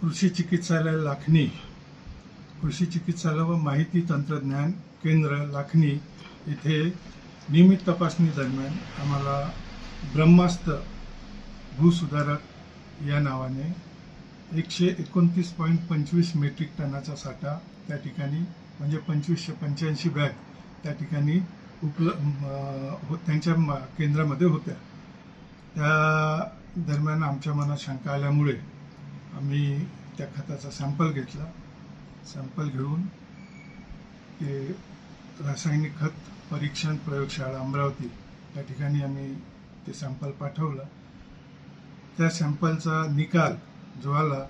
कृषी चिकित्सालय लाखनी, कृषी चिकित्सालय व माहिती तंत्रज्ञान केंद्र लाखनी येथे नियमित तपासणी दरम्यान आम्हाला ब्रह्मास्त्र भूसुधारक या नावाने 129.25 मेट्रिक टनाचा साठा त्या ठिकाणी म्हणजे 2585 बॅग त्या ठिकाणी त्यांच्या केंद्रामध्ये होत्या। त्या दरम्यान आमच्या मनात शंका आल्यामुळे आम्ही त्या खताचा सॅम्पल घेतला। सॅम्पल घेऊन ते रासायनिक खत परीक्षण प्रयोगशाळा अमरावती त्या ठिकाणी आम्ही ते सॅम्पल पाठवलं। त्या सॅम्पलचा निकाल जो आला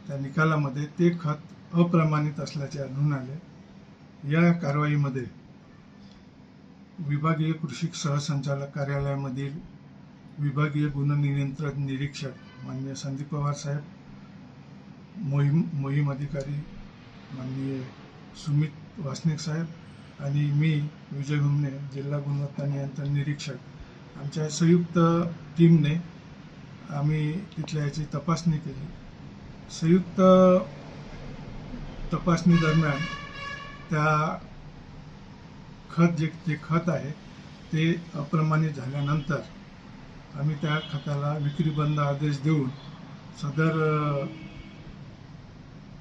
त्या निकालामध्ये ते खत अप्रमाणित असल्याचे आढळून आले। या कारवाईमध्ये विभागीय कृषी सहसंचालक कार्यालयामधील विभागीय गुणनियंत्रण निरीक्षक माननीय संदीप पवार साहेब, मोहीम अधिकारी माननीय सुमित वासनिक साहेब आणि मी विजय घुमने जिल्हा गुणवत्ता नियंत्रण निरीक्षक आमच्या संयुक्त टीमने आम्ही तिथल्या याची तपासणी केली। संयुक्त तपासणी दरम्यान त्या जे खत आहे ते अप्रमाणित झाल्यानंतर आम्ही त्या खताला विक्रीबंद आदेश देऊन सदर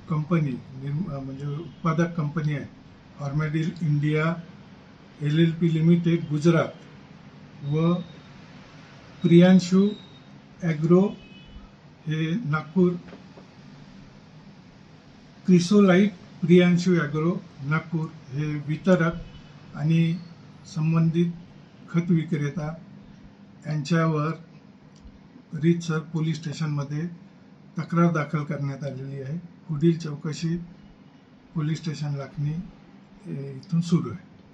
कंपनी म्हणजे उत्पादक कंपनी आहे फार्मॅडिल इंडिया LLP लिमिटेड गुजरात व प्रियांशु ॲग्रो हे नागपूर, क्रिसोलाइट प्रियांशु ॲग्रो नागपूर हे वितरक आणि संबंधित खत विक्रेता यांच्यावर रीतसर पोलीस स्टेशनमध्ये तक्रार दाखल करण्यात आलेली आहे। पुढील चौकशी पोलीस स्टेशन लाखनी इथून सुरू आहे।